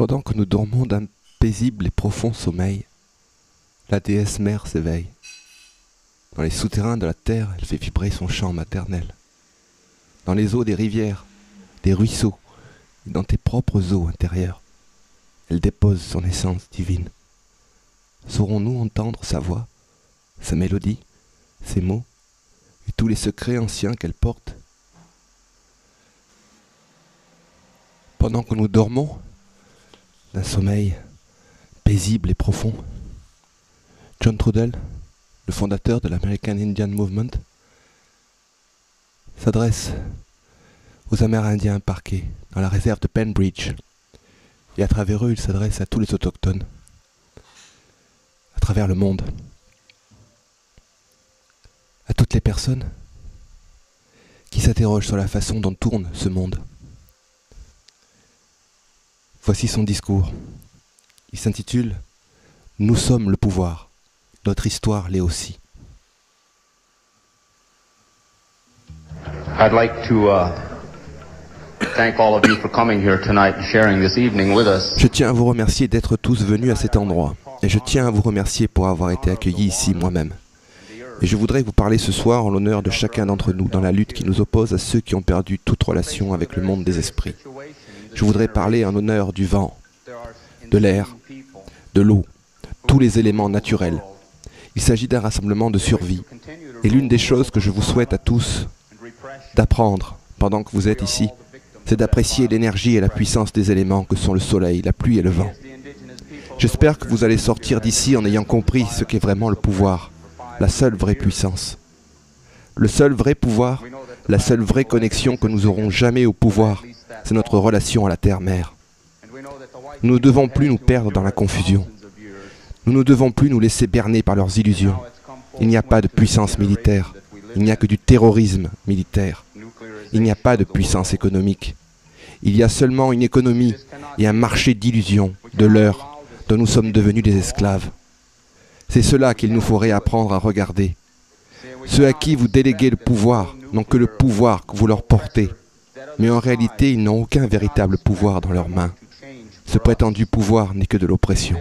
Pendant que nous dormons d'un paisible et profond sommeil, la déesse mère s'éveille. Dans les souterrains de la terre, elle fait vibrer son chant maternel. Dans les eaux des rivières, des ruisseaux, et dans tes propres eaux intérieures, elle dépose son essence divine. Saurons-nous entendre sa voix, sa mélodie, ses mots, et tous les secrets anciens qu'elle porte? Pendant que nous dormons d'un sommeil paisible et profond, John Trudell, le fondateur de l'American Indian Movement, s'adresse aux Amérindiens parqués dans la réserve de Pennbridge, et à travers eux, il s'adresse à tous les autochtones, à travers le monde, à toutes les personnes qui s'interrogent sur la façon dont tourne ce monde. Voici son discours. Il s'intitule « Nous sommes le pouvoir, notre histoire l'est aussi ». I'd like to thank all of you for coming here tonight and sharing this evening with us. Je tiens à vous remercier d'être tous venus à cet endroit. Et je tiens à vous remercier pour avoir été accueillis ici moi-même. Et je voudrais vous parler ce soir en l'honneur de chacun d'entre nous dans la lutte qui nous oppose à ceux qui ont perdu toute relation avec le monde des esprits. Je voudrais parler en honneur du vent, de l'air, de l'eau, tous les éléments naturels. Il s'agit d'un rassemblement de survie. Et l'une des choses que je vous souhaite à tous d'apprendre pendant que vous êtes ici, c'est d'apprécier l'énergie et la puissance des éléments que sont le soleil, la pluie et le vent. J'espère que vous allez sortir d'ici en ayant compris ce qu'est vraiment le pouvoir, la seule vraie puissance. Le seul vrai pouvoir, la seule vraie connexion que nous aurons jamais au pouvoir, c'est notre relation à la Terre-Mère. Nous ne devons plus nous perdre dans la confusion. Nous ne devons plus nous laisser berner par leurs illusions. Il n'y a pas de puissance militaire. Il n'y a que du terrorisme militaire. Il n'y a pas de puissance économique. Il y a seulement une économie et un marché d'illusions, de leurres, dont nous sommes devenus des esclaves. C'est cela qu'il nous faut réapprendre à regarder. Ceux à qui vous déléguez le pouvoir n'ont que le pouvoir que vous leur portez. Mais en réalité, ils n'ont aucun véritable pouvoir dans leurs mains. Ce prétendu pouvoir n'est que de l'oppression.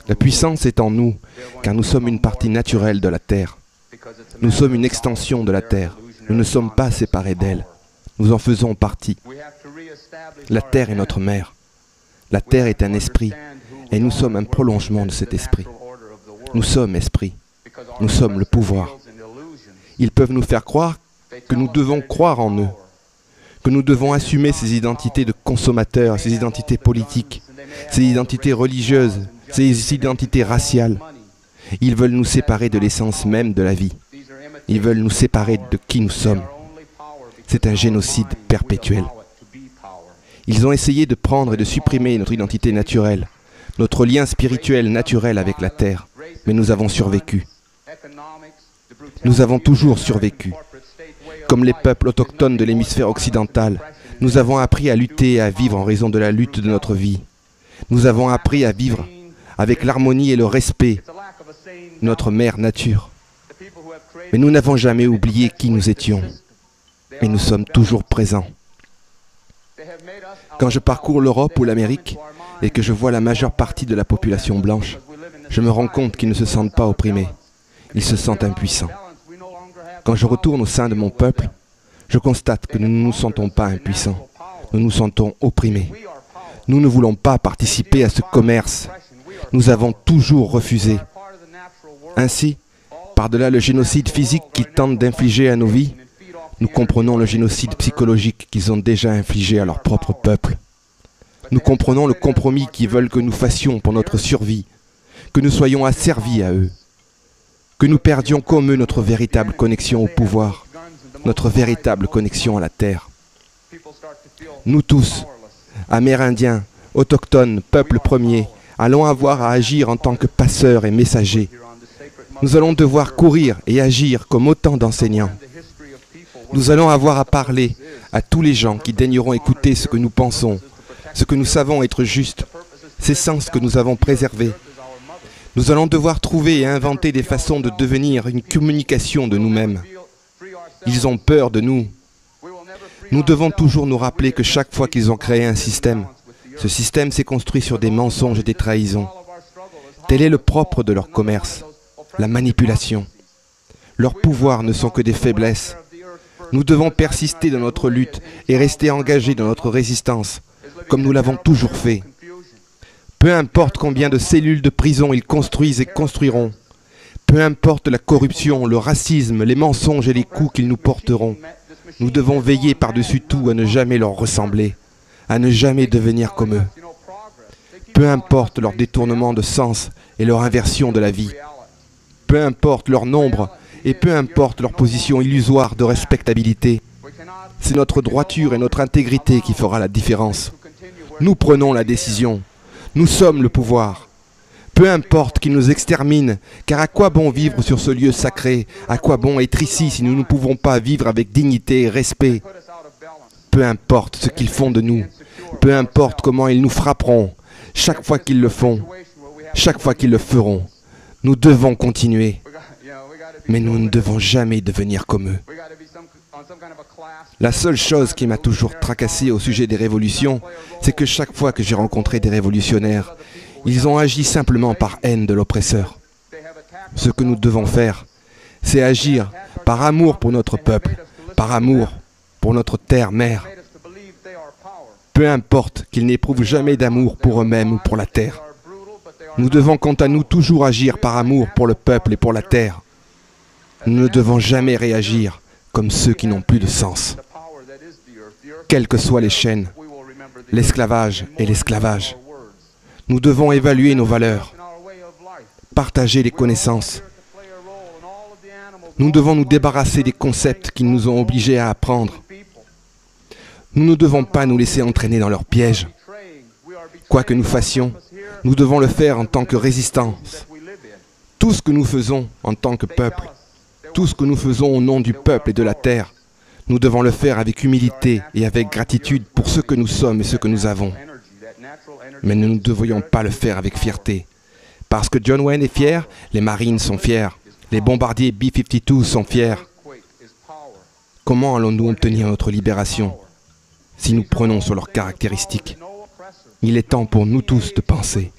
La puissance est en nous, car nous sommes une partie naturelle de la Terre. Nous sommes une extension de la Terre. Nous ne sommes pas séparés d'elle. Nous en faisons partie. La Terre est notre mère. La Terre est un esprit, et nous sommes un prolongement de cet esprit. Nous sommes esprit. Nous sommes le pouvoir. Ils peuvent nous faire croire que nous devons croire en eux, que nous devons assumer ces identités de consommateurs, ces identités politiques, ces identités religieuses, ces identités raciales. Ils veulent nous séparer de l'essence même de la vie. Ils veulent nous séparer de qui nous sommes. C'est un génocide perpétuel. Ils ont essayé de prendre et de supprimer notre identité naturelle, notre lien spirituel naturel avec la Terre, mais nous avons survécu. Nous avons toujours survécu. Comme les peuples autochtones de l'hémisphère occidental, nous avons appris à lutter et à vivre en raison de la lutte de notre vie. Nous avons appris à vivre avec l'harmonie et le respect, notre mère nature. Mais nous n'avons jamais oublié qui nous étions. Et nous sommes toujours présents. Quand je parcours l'Europe ou l'Amérique et que je vois la majeure partie de la population blanche, je me rends compte qu'ils ne se sentent pas opprimés. Ils se sentent impuissants. Quand je retourne au sein de mon peuple, je constate que nous ne nous sentons pas impuissants. Nous nous sentons opprimés. Nous ne voulons pas participer à ce commerce. Nous avons toujours refusé. Ainsi, par-delà le génocide physique qu'ils tentent d'infliger à nos vies, nous comprenons le génocide psychologique qu'ils ont déjà infligé à leur propre peuple. Nous comprenons le compromis qu'ils veulent que nous fassions pour notre survie, que nous soyons asservis à eux, que nous perdions comme eux notre véritable connexion au pouvoir, notre véritable connexion à la terre. Nous tous, Amérindiens, autochtones, peuple premier, allons avoir à agir en tant que passeurs et messagers. Nous allons devoir courir et agir comme autant d'enseignants. Nous allons avoir à parler à tous les gens qui daigneront écouter ce que nous pensons, ce que nous savons être juste, ces sens que nous avons préservés. Nous allons devoir trouver et inventer des façons de devenir une communication de nous-mêmes. Ils ont peur de nous. Nous devons toujours nous rappeler que chaque fois qu'ils ont créé un système, Ce système s'est construit sur des mensonges et des trahisons. Tel est le propre de leur commerce, la manipulation. Leurs pouvoirs ne sont que des faiblesses. Nous devons persister dans notre lutte et rester engagés dans notre résistance, comme nous l'avons toujours fait. Peu importe combien de cellules de prison ils construisent et construiront, peu importe la corruption, le racisme, les mensonges et les coups qu'ils nous porteront, nous devons veiller par-dessus tout à ne jamais leur ressembler, à ne jamais devenir comme eux. Peu importe leur détournement de sens et leur inversion de la vie, peu importe leur nombre et peu importe leur position illusoire de respectabilité, c'est notre droiture et notre intégrité qui fera la différence. Nous prenons la décision. Nous sommes le pouvoir. Peu importe qu'ils nous exterminent, car à quoi bon vivre sur ce lieu sacré? À quoi bon être ici si nous ne pouvons pas vivre avec dignité et respect? Peu importe ce qu'ils font de nous, peu importe comment ils nous frapperont, chaque fois qu'ils le font, chaque fois qu'ils le feront, nous devons continuer. Mais nous ne devons jamais devenir comme eux. La seule chose qui m'a toujours tracassé au sujet des révolutions, c'est que chaque fois que j'ai rencontré des révolutionnaires, ils ont agi simplement par haine de l'oppresseur. Ce que nous devons faire, c'est agir par amour pour notre peuple, par amour pour notre terre-mère. Peu importe qu'ils n'éprouvent jamais d'amour pour eux-mêmes ou pour la terre. Nous devons quant à nous toujours agir par amour pour le peuple et pour la terre. Nous ne devons jamais réagir comme ceux qui n'ont plus de sens. Quelles que soient les chaînes, l'esclavage et l'esclavage. Nous devons évaluer nos valeurs, partager les connaissances. Nous devons nous débarrasser des concepts qui nous ont obligés à apprendre. Nous ne devons pas nous laisser entraîner dans leurs pièges. Quoi que nous fassions, nous devons le faire en tant que résistance. Tout ce que nous faisons en tant que peuple, tout ce que nous faisons au nom du peuple et de la terre, nous devons le faire avec humilité et avec gratitude pour ce que nous sommes et ce que nous avons. Mais nous ne devrions pas le faire avec fierté. Parce que John Wayne est fier, les Marines sont fiers, les bombardiers B-52 sont fiers. Comment allons-nous obtenir notre libération si nous prenons sur leurs caractéristiques? Il est temps pour nous tous de penser.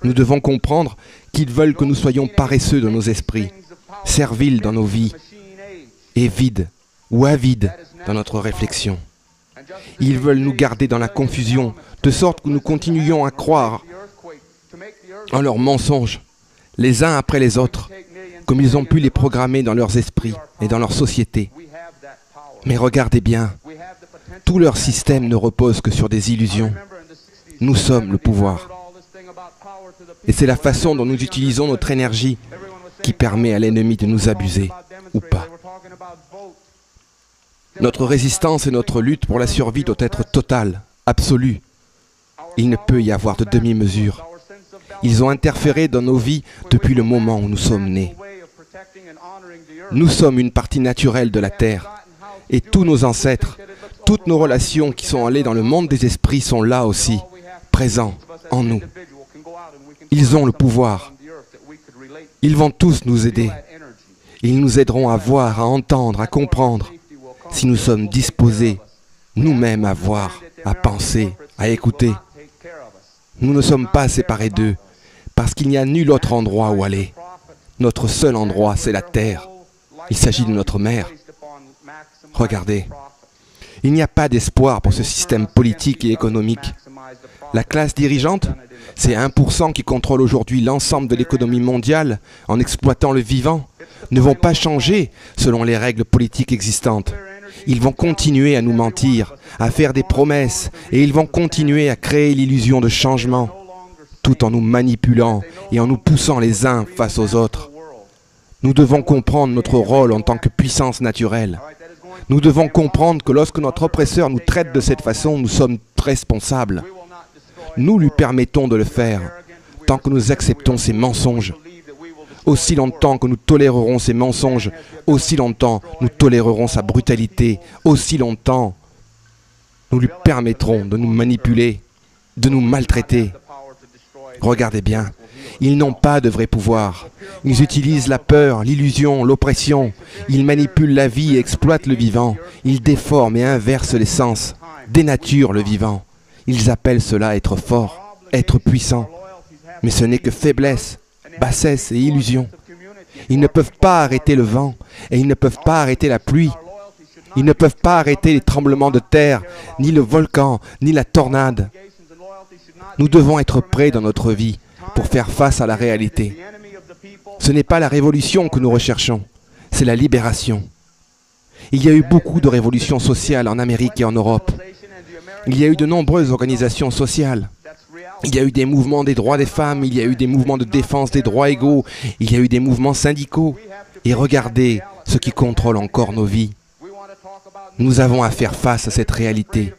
Nous devons comprendre qu'ils veulent que nous soyons paresseux dans nos esprits, serviles dans nos vies, et vides ou avides dans notre réflexion. Ils veulent nous garder dans la confusion, de sorte que nous continuions à croire en leurs mensonges, les uns après les autres, comme ils ont pu les programmer dans leurs esprits et dans leur société. Mais regardez bien, tout leur système ne repose que sur des illusions. Nous sommes le pouvoir. Et c'est la façon dont nous utilisons notre énergie qui permet à l'ennemi de nous abuser, ou pas. Notre résistance et notre lutte pour la survie doit être totale, absolue. Il ne peut y avoir de demi-mesure. Ils ont interféré dans nos vies depuis le moment où nous sommes nés. Nous sommes une partie naturelle de la Terre. Et tous nos ancêtres, toutes nos relations qui sont allées dans le monde des esprits sont là aussi, présents en nous. Ils ont le pouvoir. Ils vont tous nous aider. Ils nous aideront à voir, à entendre, à comprendre, si nous sommes disposés, nous-mêmes, à voir, à penser, à écouter. Nous ne sommes pas séparés d'eux, parce qu'il n'y a nul autre endroit où aller. Notre seul endroit, c'est la terre. Il s'agit de notre mère. Regardez, il n'y a pas d'espoir pour ce système politique et économique. La classe dirigeante, ces 1% qui contrôlent aujourd'hui l'ensemble de l'économie mondiale en exploitant le vivant, ne vont pas changer selon les règles politiques existantes. Ils vont continuer à nous mentir, à faire des promesses, et ils vont continuer à créer l'illusion de changement, tout en nous manipulant et en nous poussant les uns face aux autres. Nous devons comprendre notre rôle en tant que puissance naturelle. Nous devons comprendre que lorsque notre oppresseur nous traite de cette façon, nous sommes responsables. Nous lui permettons de le faire, tant que nous acceptons ses mensonges. Aussi longtemps que nous tolérerons ses mensonges, aussi longtemps nous tolérerons sa brutalité, aussi longtemps nous lui permettrons de nous manipuler, de nous maltraiter. Regardez bien, ils n'ont pas de vrai pouvoir. Ils utilisent la peur, l'illusion, l'oppression. Ils manipulent la vie et exploitent le vivant. Ils déforment et inversent les sens, dénaturent le vivant. Ils appellent cela être fort, être puissant. Mais ce n'est que faiblesse, bassesse et illusion. Ils ne peuvent pas arrêter le vent et ils ne peuvent pas arrêter la pluie. Ils ne peuvent pas arrêter les tremblements de terre, ni le volcan, ni la tornade. Nous devons être prêts dans notre vie pour faire face à la réalité. Ce n'est pas la révolution que nous recherchons, c'est la libération. Il y a eu beaucoup de révolutions sociales en Amérique et en Europe. Il y a eu de nombreuses organisations sociales. Il y a eu des mouvements des droits des femmes, il y a eu des mouvements de défense des droits égaux, il y a eu des mouvements syndicaux. Et regardez ce qui contrôle encore nos vies. Nous avons à faire face à cette réalité.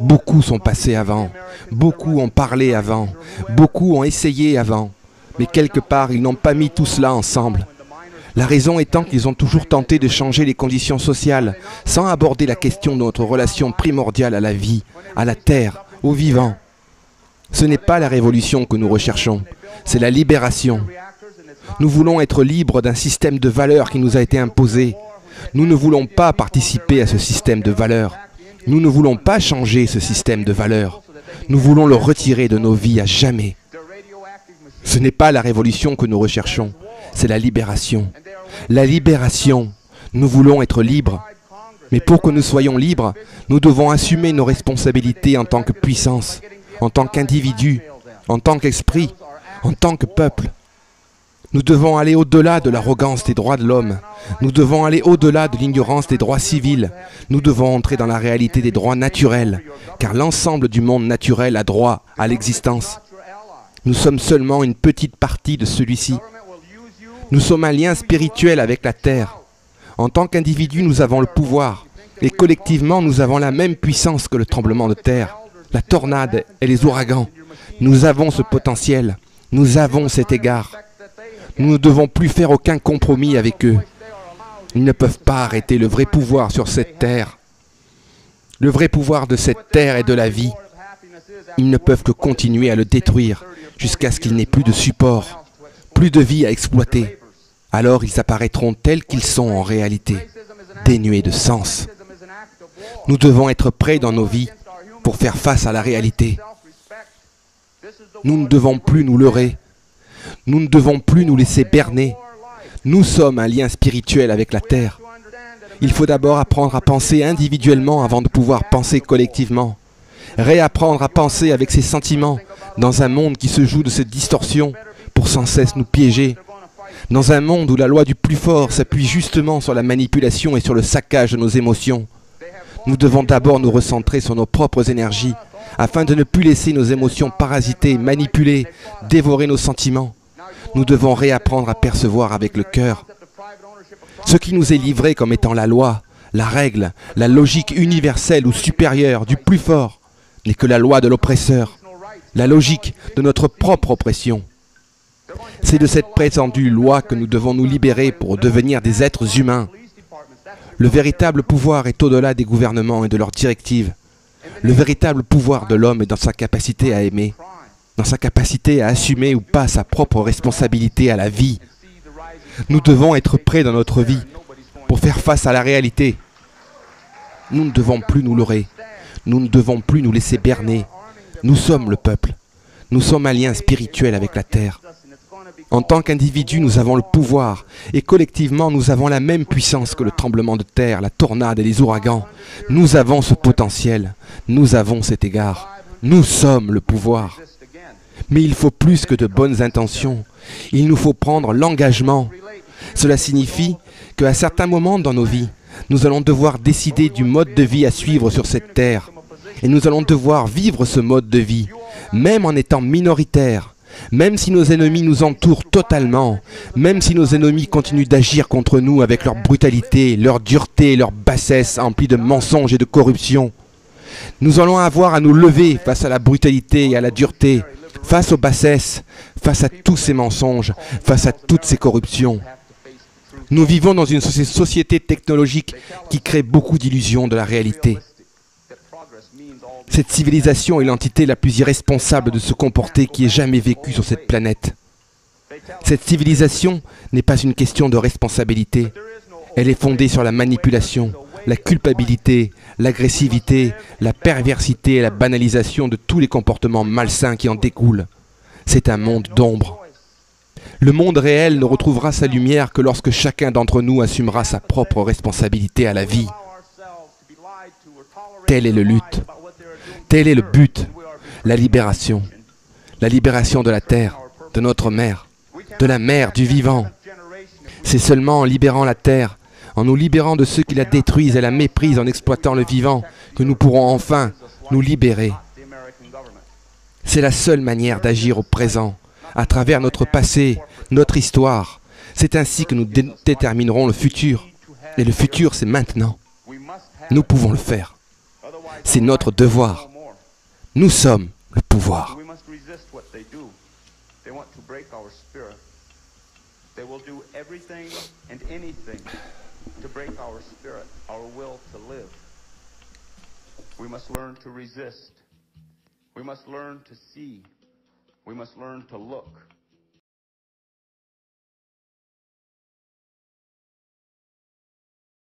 Beaucoup sont passés avant, beaucoup ont parlé avant, beaucoup ont essayé avant, mais quelque part ils n'ont pas mis tout cela ensemble. La raison étant qu'ils ont toujours tenté de changer les conditions sociales, sans aborder la question de notre relation primordiale à la vie, à la terre, aux vivants. Ce n'est pas la révolution que nous recherchons, c'est la libération. Nous voulons être libres d'un système de valeurs qui nous a été imposé. Nous ne voulons pas participer à ce système de valeurs. Nous ne voulons pas changer ce système de valeurs. Nous voulons le retirer de nos vies à jamais. Ce n'est pas la révolution que nous recherchons, c'est la libération. La libération, nous voulons être libres. Mais pour que nous soyons libres, nous devons assumer nos responsabilités en tant que puissance, en tant qu'individu, en tant qu'esprit, en tant que peuple. Nous devons aller au-delà de l'arrogance des droits de l'homme. Nous devons aller au-delà de l'ignorance des droits civils. Nous devons entrer dans la réalité des droits naturels, car l'ensemble du monde naturel a droit à l'existence. Nous sommes seulement une petite partie de celui-ci. Nous sommes un lien spirituel avec la Terre. En tant qu'individus, nous avons le pouvoir. Et collectivement, nous avons la même puissance que le tremblement de terre, la tornade et les ouragans. Nous avons ce potentiel. Nous avons cet égard. Nous ne devons plus faire aucun compromis avec eux. Ils ne peuvent pas arrêter le vrai pouvoir sur cette terre. Le vrai pouvoir de cette terre et de la vie. Ils ne peuvent que continuer à le détruire jusqu'à ce qu'il n'ait plus de support, plus de vie à exploiter. Alors ils apparaîtront tels qu'ils sont en réalité, dénués de sens. Nous devons être prêts dans nos vies pour faire face à la réalité. Nous ne devons plus nous leurrer. Nous ne devons plus nous laisser berner. Nous sommes un lien spirituel avec la Terre. Il faut d'abord apprendre à penser individuellement avant de pouvoir penser collectivement. Réapprendre à penser avec ses sentiments dans un monde qui se joue de cette distorsion pour sans cesse nous piéger. Dans un monde où la loi du plus fort s'appuie justement sur la manipulation et sur le saccage de nos émotions. Nous devons d'abord nous recentrer sur nos propres énergies afin de ne plus laisser nos émotions parasiter, manipuler, dévorer nos sentiments. Nous devons réapprendre à percevoir avec le cœur. Ce qui nous est livré comme étant la loi, la règle, la logique universelle ou supérieure du plus fort n'est que la loi de l'oppresseur, la logique de notre propre oppression. C'est de cette prétendue loi que nous devons nous libérer pour devenir des êtres humains. Le véritable pouvoir est au-delà des gouvernements et de leurs directives. Le véritable pouvoir de l'homme est dans sa capacité à aimer, dans sa capacité à assumer ou pas sa propre responsabilité à la vie. Nous devons être prêts dans notre vie pour faire face à la réalité. Nous ne devons plus nous leurrer. Nous ne devons plus nous laisser berner. Nous sommes le peuple. Nous sommes un lien spirituel avec la Terre. En tant qu'individus, nous avons le pouvoir, et collectivement, nous avons la même puissance que le tremblement de terre, la tornade et les ouragans. Nous avons ce potentiel, nous avons cet égard. Nous sommes le pouvoir. Mais il faut plus que de bonnes intentions. Il nous faut prendre l'engagement. Cela signifie qu'à certains moments dans nos vies, nous allons devoir décider du mode de vie à suivre sur cette terre. Et nous allons devoir vivre ce mode de vie, même en étant minoritaires. Même si nos ennemis nous entourent totalement, même si nos ennemis continuent d'agir contre nous avec leur brutalité, leur dureté, leur bassesse emplie de mensonges et de corruption, nous allons avoir à nous lever face à la brutalité et à la dureté, face aux bassesses, face à tous ces mensonges, face à toutes ces corruptions. Nous vivons dans une société technologique qui crée beaucoup d'illusions de la réalité. Cette civilisation est l'entité la plus irresponsable de se comporter qui ait jamais vécu sur cette planète. Cette civilisation n'est pas une question de responsabilité. Elle est fondée sur la manipulation, la culpabilité, l'agressivité, la perversité et la banalisation de tous les comportements malsains qui en découlent. C'est un monde d'ombre. Le monde réel ne retrouvera sa lumière que lorsque chacun d'entre nous assumera sa propre responsabilité à la vie. Telle est le lutte. Tel est le but. La libération. La libération de la terre, de notre mère, de la mère, du vivant. C'est seulement en libérant la terre, en nous libérant de ceux qui la détruisent et la méprisent en exploitant le vivant, que nous pourrons enfin nous libérer. C'est la seule manière d'agir au présent, à travers notre passé, notre histoire. C'est ainsi que nous déterminerons le futur. Et le futur, c'est maintenant. Nous pouvons le faire. C'est notre devoir. Nous sommes le pouvoir. They will do everything and anything to break our spirit, our will to live. We must learn to resist. We must learn to see. We must learn to look.